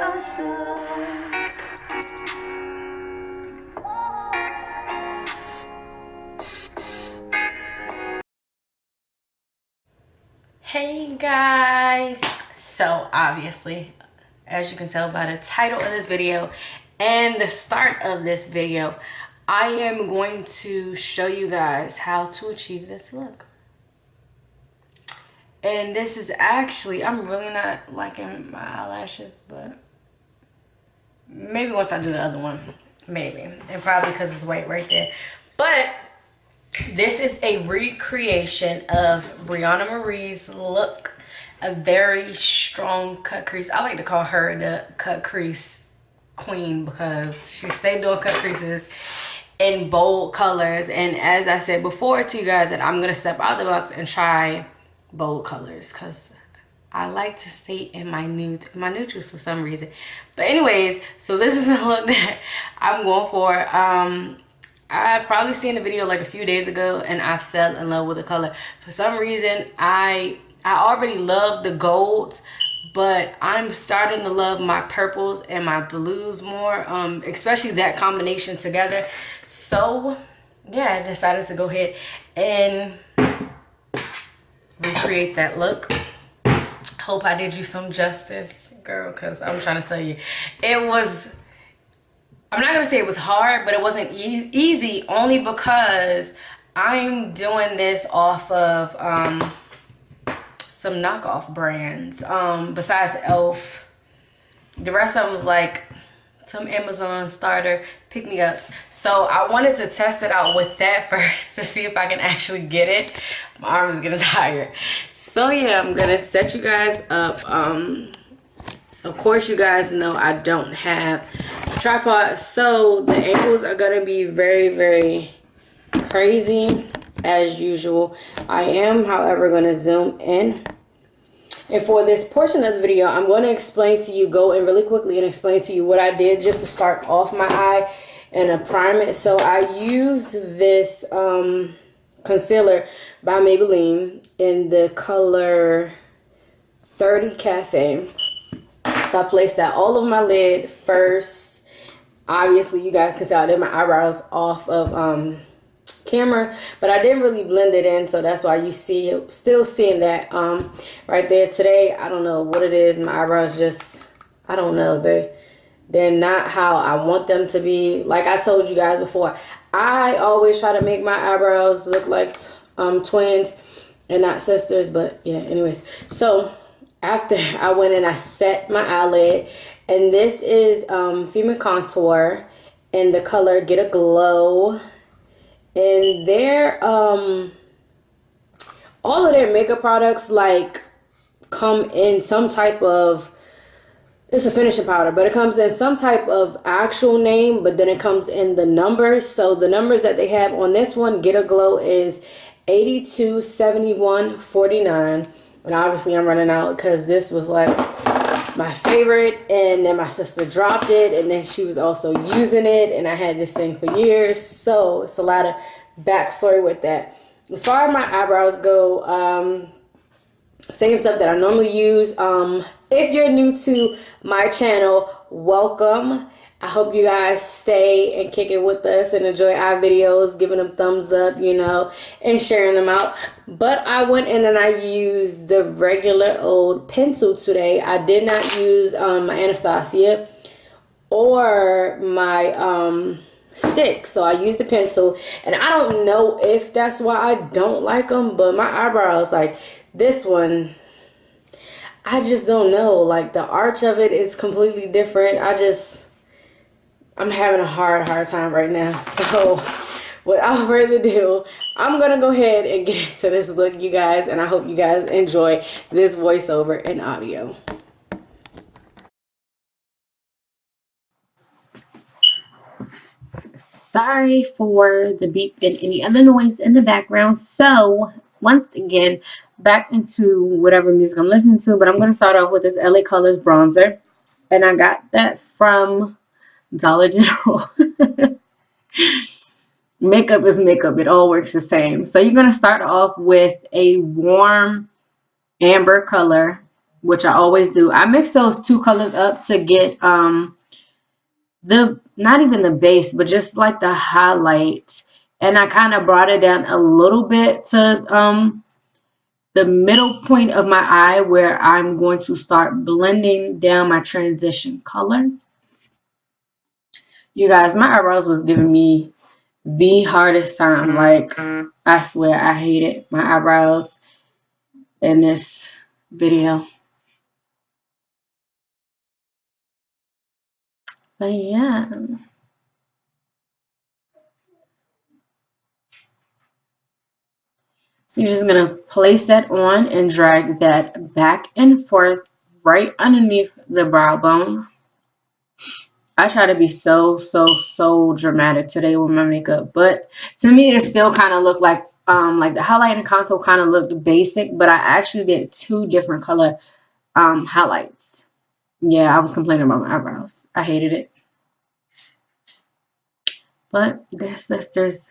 Hey guys, so obviously, as you can tell by the title of this video and the start of this video, I am going to show you guys how to achieve this look. And this is actually, I'm really not liking my eyelashes, but maybe once I do the other one, maybe. And probably because it's white right there. But this is a recreation of Brianna Marie's look, a very strong cut crease. I like to call her the cut crease queen because she stayed doing cut creases in bold colors. And as I said before to you guys, that I'm gonna step out the box and try bold colors because I like to stay in my neutrals for some reason. But anyways, so this is a look that I'm going for. I probably seen the video like a few days ago and I fell in love with the color. For some reason, I already love the golds, but I'm starting to love my purples and my blues more, especially that combination together. So yeah, I decided to go ahead and recreate that look. Hope I did you some justice, girl, because I'm trying to tell you, it was, I'm not gonna say it was hard, but it wasn't easy, only because I'm doing this off of some knockoff brands. Besides Elf, the rest of them was like some Amazon starter pick-me-ups. So I wanted to test it out with that first to see if I can actually get it. My arm is getting tired. So yeah, I'm gonna set you guys up. Of course, you guys know I don't have a tripod, so the angles are gonna be very, very crazy as usual. I am, however, gonna zoom in. And for this portion of the video, I'm going to explain to you, go in really quickly and explain to you what I did just to start off my eye and a prime it. So I used this concealer by Maybelline in the color 30 Cafe. So I placed that all over my lid first. Obviously, you guys can see I did my eyebrows off of camera, but I didn't really blend it in, so that's why you see it, still seeing that right there. Today, I don't know what it is. My eyebrows just, I don't know, they're not how I want them to be. Like I told you guys before, I always try to make my eyebrows look like twins and not sisters. But yeah, anyways, so after I went and I set my eyelid, and this is Female Contour in the color Get a Glow. And they're all of their makeup products like come in some type of, it's a finishing powder, but it comes in some type of actual name, but then it comes in the numbers. So the numbers that they have on this one, Get a Glow, is 827149. And obviously I'm running out because this was like my favorite, and then my sister dropped it, and then she was also using it, and I had this thing for years. So it's a lot of backstory with that. As far as my eyebrows go, same stuff that I normally use. If you're new to my channel, welcome. I hope you guys stay and kick it with us and enjoy our videos, giving them thumbs up, you know, and sharing them out. But I went in and I used the regular old pencil today. I did not use my Anastasia or my stick. So I used the pencil, and I don't know if that's why I don't like them, but my eyebrows, like this one, I just don't know. Like the arch of it is completely different. I'm having a hard time right now. So without further ado, I'm gonna go ahead and get into this look, you guys, and I hope you guys enjoy this voiceover and audio. Sorry for the beep and any other noise in the background. So once again, back into whatever music I'm listening to, but I'm gonna start off with this LA Colors bronzer, and I got that from Dollar General. Makeup is makeup. It all works the same. So you're going to start off with a warm amber color which I always do. I mix those two colors up to get the, not even the base, but just like the highlight. And I kind of brought it down a little bit to the middle point of my eye, where I'm going to start blending down my transition color. You guys, my eyebrows was giving me the hardest time. Like, I swear I hated my eyebrows in this video. But yeah. So you're just going to place that on and drag that back and forth right underneath the brow bone. I try to be so dramatic today with my makeup, but to me it still kind of looked like the highlight and contour kind of looked basic, but I actually did two different color highlights. Yeah, I was complaining about my eyebrows. I hated it. But they're sisters,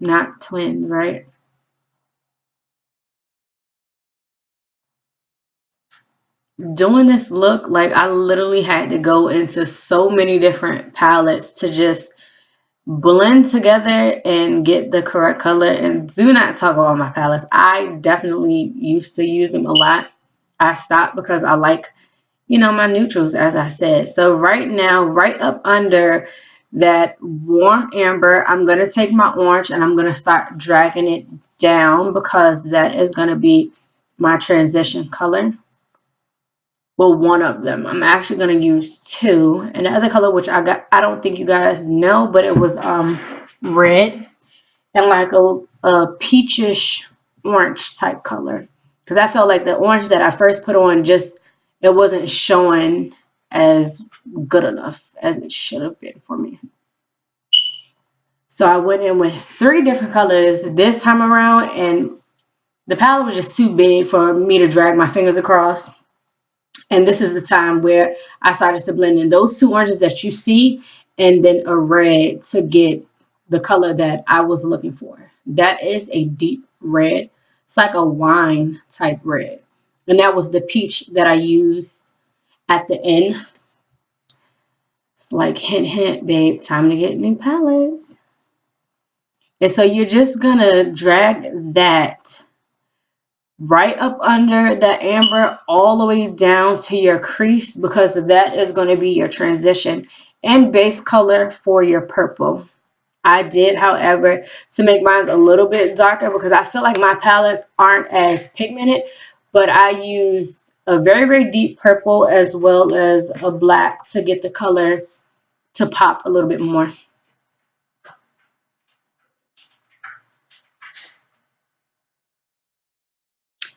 not twins, right? Doing this look, like I literally had to go into so many different palettes to just blend together and get the correct color. And do not talk about my palettes. I definitely used to use them a lot. I stopped because I like, my neutrals, as I said. So right now, right up under that warm amber, I'm going to take my orange and I'm going to start dragging it down, because that is going to be my transition color. Well, one of them. I'm actually going to use two. And the other color, which I don't think you guys know, but it was red and like a peachish orange type color. Because I felt like the orange that I first put on, it wasn't showing as good enough as it should have been for me. So I went in with three different colors this time around, and the palette was just too big for me to drag my fingers across. And this is the time where I started to blend in those two oranges that you see, and then a red to get the color that I was looking for. That is a deep red. It's like a wine type red. And that was the peach that I used at the end. It's like, hint, hint, babe, time to get new palettes. And so you're just going to drag that right up under the amber all the way down to your crease, because that is going to be your transition and base color for your purple. I did, however, to make mine a little bit darker, because I feel like my palettes aren't as pigmented, but I used a very deep purple as well as a black to get the color to pop a little bit more.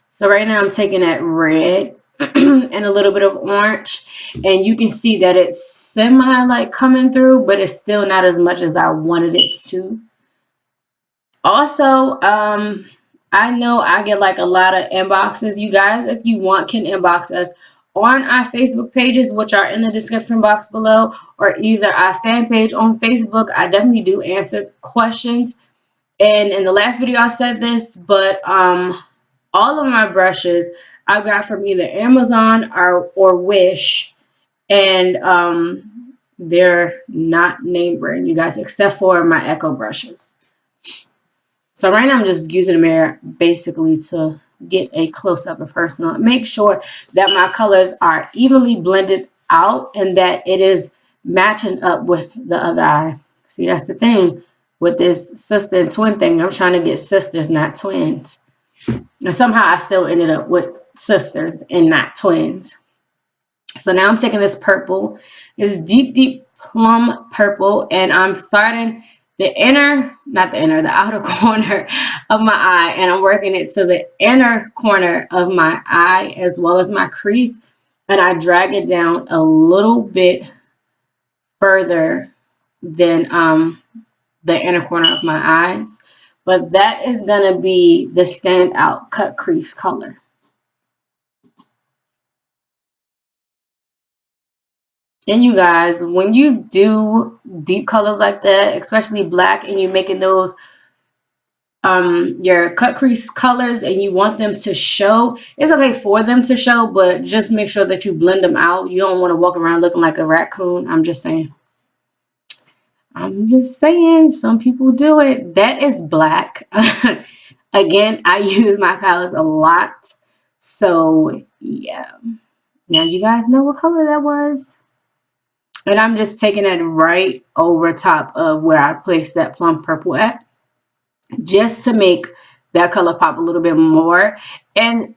So right now I'm taking that red and a little bit of orange, and you can see that it's semi like coming through, but it's still not as much as I wanted it to. Also, I know I get like a lot of inboxes. You guys, if you want, can inbox us on our Facebook pages, which are in the description box below, or either our fan page on Facebook. I definitely do answer questions. And in the last video I said this, but all of my brushes I got from either Amazon or Wish, and they're not name brand, you guys, except for my Echo brushes. So right now I'm just using a mirror basically to get a close-up and personal. Make sure that my colors are evenly blended out and that it is matching up with the other eye. See, that's the thing with this sister and twin thing. I'm trying to get sisters, not twins. And somehow I still ended up with sisters and not twins. So now I'm taking this purple, this deep plum purple, and I'm starting the outer corner of my eye, and I'm working it to the inner corner of my eye as well as my crease, and I drag it down a little bit further than the inner corner of my eyes. But that is going to be the standout cut crease color. And you guys, when you do deep colors like that, especially black, and you're making those your cut crease colors and you want them to show, it's okay for them to show, but just make sure that you blend them out. You don't want to walk around looking like a raccoon. I'm just saying. I'm just saying, some people do it. That is black. Again, I use my palettes a lot. So, yeah. Now you guys know what color that was. And I'm just taking it right over top of where I placed that plum purple at, just to make that color pop a little bit more. And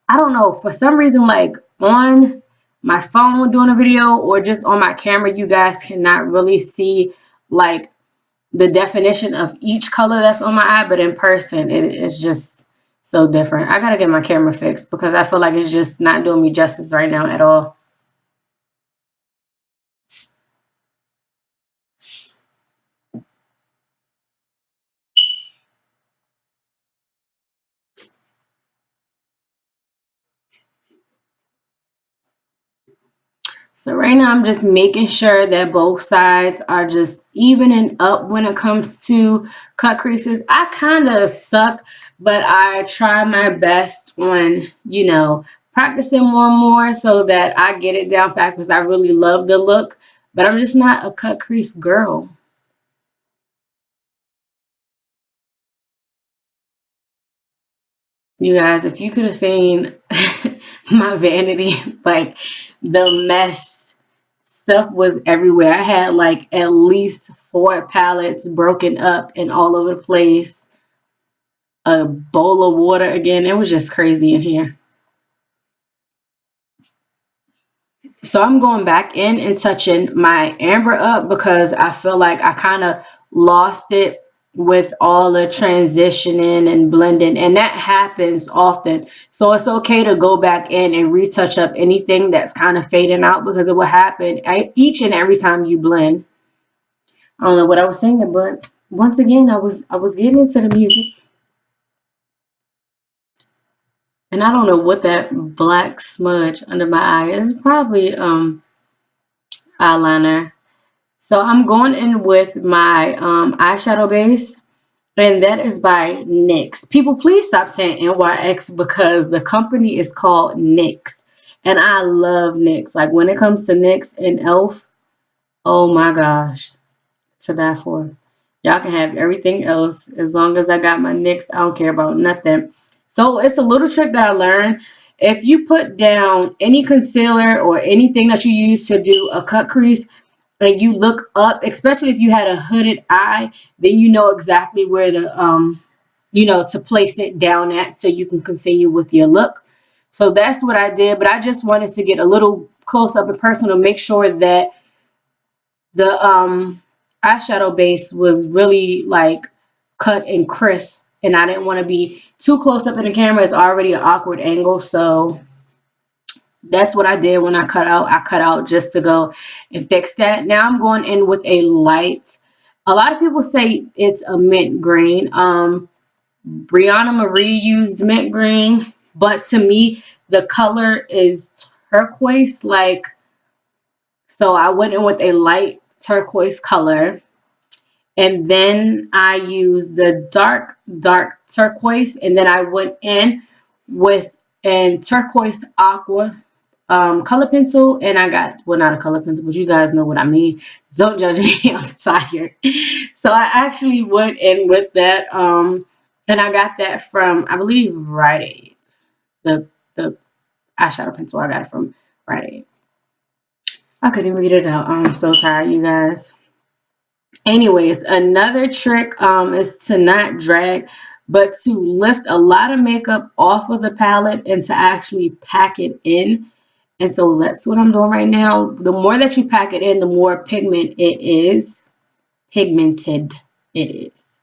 I don't know, for some reason, like on my phone doing a video or just on my camera, you guys cannot really see like the definition of each color that's on my eye, but in person it is just so different. I gotta get my camera fixed because I feel like it's just not doing me justice right now at all. So right now I'm just making sure that both sides are just evening up when it comes to cut creases. I kind of suck, but I try my best on, practicing more and more so that I get it down pat because I really love the look, but I'm just not a cut crease girl. You guys, if you could have seen my vanity, like the mess, stuff was everywhere. I had like at least 4 palettes broken up and all over the place. A bowl of water again. It was just crazy in here. So I'm going back in and touching my amber up because I feel like I kind of lost it with all the transitioning and blending, and that happens often. So it's okay to go back in and retouch up anything that's kind of fading out because it will happen each and every time you blend. I don't know what I was saying, but once again, I was getting into the music, and I don't know what that black smudge under my eye is. Probably eyeliner. So I'm going in with my eyeshadow base, and that is by NYX. People, please stop saying NYX because the company is called NYX, and I love NYX. Like when it comes to NYX and ELF, oh my gosh, it's to die for. Y'all can have everything else as long as I got my NYX. I don't care about nothing. So it's a little trick that I learned. If you put down any concealer or anything that you use to do a cut crease, and you look up, especially if you had a hooded eye, then you know exactly where to to place it down at so you can continue with your look. So that's what I did, but I just wanted to get a little close up and personal, make sure that the eyeshadow base was really like cut and crisp, and I didn't want to be too close up in the camera. It's already an awkward angle, so that's what I did when I cut out. I cut out just to go and fix that. Now I'm going in with a light. A lot of people say it's a mint green. Brianna Marie used mint green, but to me, the color is turquoise. So I went in with a light turquoise color. And then I used the dark turquoise. And then I went in with a turquoise aqua color pencil, and I got, well, not a color pencil, but you guys know what I mean. Don't judge me. I'm tired. So I actually went in with that, and I got that from, I believe, Rite Aid. The eyeshadow pencil, I got it from Rite Aid. I couldn't read it out. I'm so tired, you guys. Anyways, another trick is to not drag, but to lift a lot of makeup off of the palette and to actually pack it in. And so that's what I'm doing right now. The more that you pack it in, the more pigmented it is,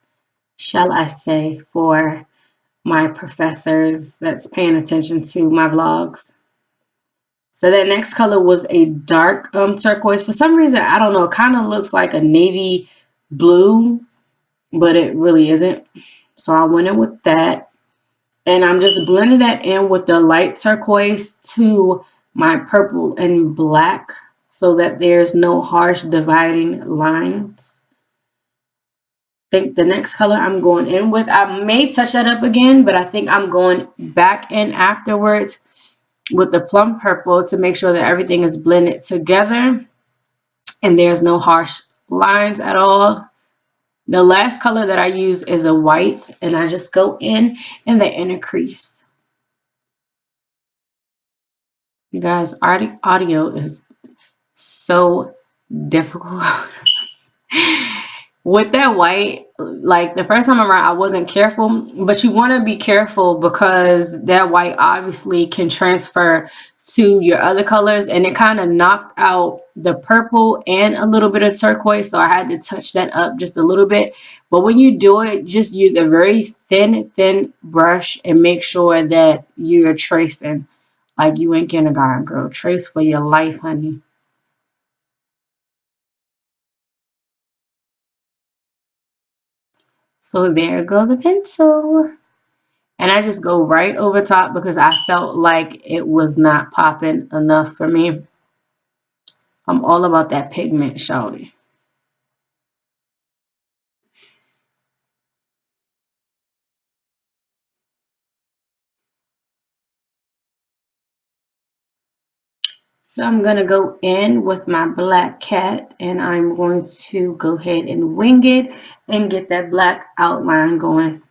shall I say, for my professors that's paying attention to my vlogs. So that next color was a dark turquoise. For some reason, I don't know, it kind of looks like a navy blue, but it really isn't. So I went in with that. And I'm just blending that in with the light turquoise to my purple and black so that there's no harsh dividing lines. think the next color I'm going in with, I may touch that up again, but I think I'm going back in afterwards with the plum purple to make sure that everything is blended together and there's no harsh lines at all. The last color that I use is a white, and I just go in the inner crease. You guys, audio is so difficult. With that white, like the first time around I wasn't careful, but you want to be careful because that white obviously can transfer to your other colors, and it kind of knocked out the purple and a little bit of turquoise, so I had to touch that up just a little bit. But when you do it, just use a very thin brush and make sure that you're tracing like you in kindergarten, girl. Trace for your life, honey. So there go the pencil. And I just go right over top because I felt like it was not popping enough for me. I'm all about that pigment, shawty. So I'm going to go in with my black cat, and I'm going to go ahead and wing it and get that black outline going.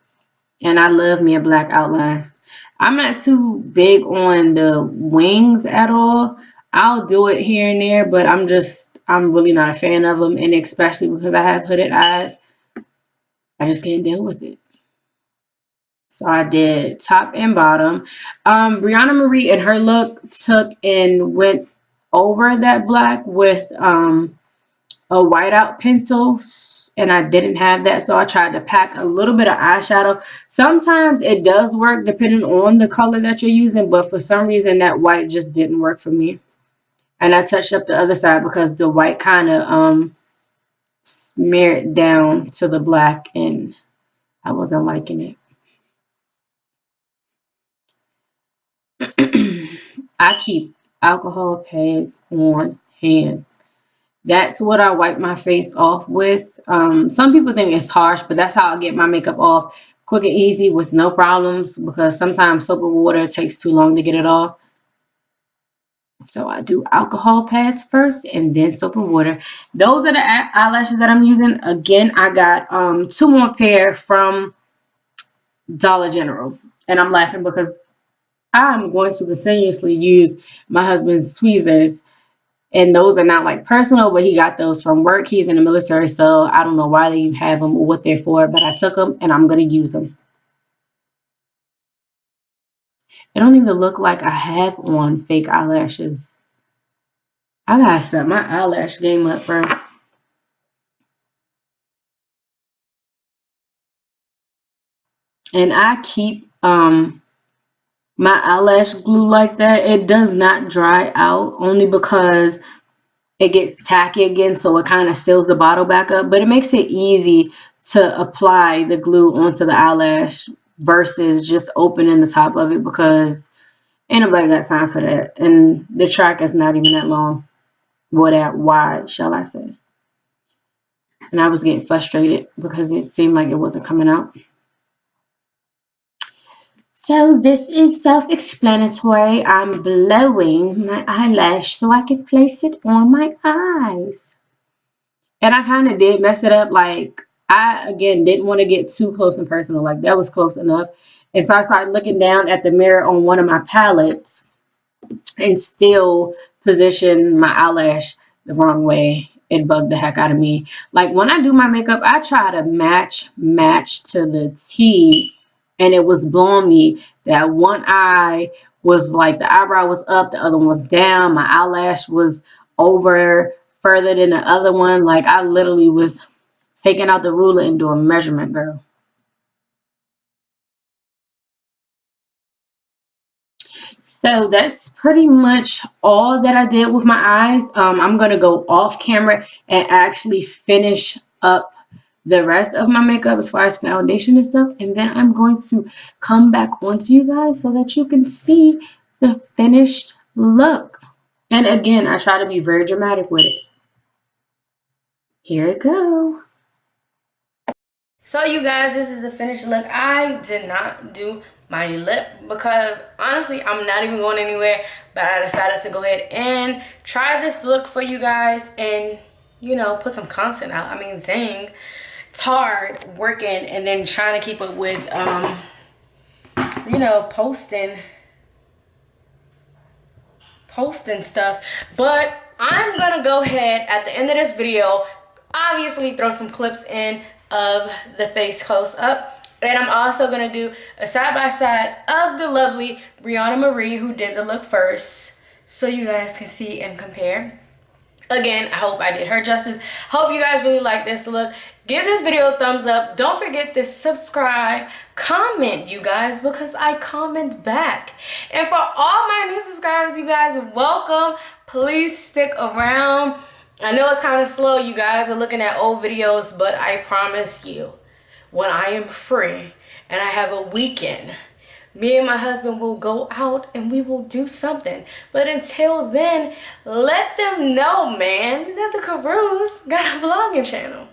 And I love me a black outline. I'm not too big on the wings at all. I'll do it here and there, but I'm really not a fan of them. And especially because I have hooded eyes, I just can't deal with it. So I did top and bottom. Brianna Marie and her look took and went over that black with a whiteout pencil, and I didn't have that, so I tried to pack a little bit of eyeshadow. Sometimes it does work depending on the color that you're using, but for some reason that white just didn't work for me. And I touched up the other side because the white kind of smeared down to the black, and I wasn't liking it. I keep alcohol pads on hand. That's what I wipe my face off with. Some people think it's harsh, but that's how I get my makeup off quick and easy with no problems because sometimes soap and water takes too long to get it off. So I do alcohol pads first and then soap and water. Those are the eyelashes that I'm using. Again, I got two more pair from Dollar General. And I'm laughing because I'm going to continuously use my husband's tweezers, and those are not like personal, but he got those from work. He's in the military, so I don't know why they have them or what they're for, but I took them and I'm going to use them. It don't even look like I have on fake eyelashes. I gotta set my eyelash game up, bro. And I keep my eyelash glue like that. It does not dry out only because it gets tacky again, so it kind of seals the bottle back up, but it makes it easy to apply the glue onto the eyelash versus just opening the top of it because ain't nobody got time for that, and the track is not even that long, or that wide, shall I say. And I was getting frustrated because it seemed like it wasn't coming out. So this is self-explanatory. I'm blowing my eyelash so I can place it on my eyes. And I kind of did mess it up. Like, I, again, didn't want to get too close and personal. Like, that was close enough. And so I started looking down at the mirror on one of my palettes and still position my eyelash the wrong way. It bugged the heck out of me. Like, when I do my makeup, I try to match to the T. And it was blowing me that one eye was like the eyebrow was up, the other one was down. My eyelash was over further than the other one. Like, I literally was taking out the ruler and doing measurement, girl. So that's pretty much all that I did with my eyes. I'm going to go off camera and actually finish up the rest of my makeup as far as foundation and stuff. And then I'm going to come back onto you guys so that you can see the finished look. And again, I try to be very dramatic with it. Here it goes. So you guys, this is the finished look. I did not do my lip because honestly I'm not even going anywhere, but I decided to go ahead and try this look for you guys and, you know, put some content out. I mean, dang, it's hard working and then trying to keep up with you know, posting stuff. But I'm gonna go ahead at the end of this video, obviously throw some clips in of the face close up. And I'm also gonna do a side-by-side of the lovely Brianna Marie, who did the look first, so you guys can see and compare. Again, I hope I did her justice. Hope you guys really like this look. Give this video a thumbs up. Don't forget to subscribe, comment, you guys, because I comment back. And for all my new subscribers, you guys, welcome. Please stick around. I know it's kind of slow. You guys are looking at old videos, but I promise you, when I am free and I have a weekend, me and my husband will go out and we will do something. But until then, let them know, man, that the carewz got a vlogging channel.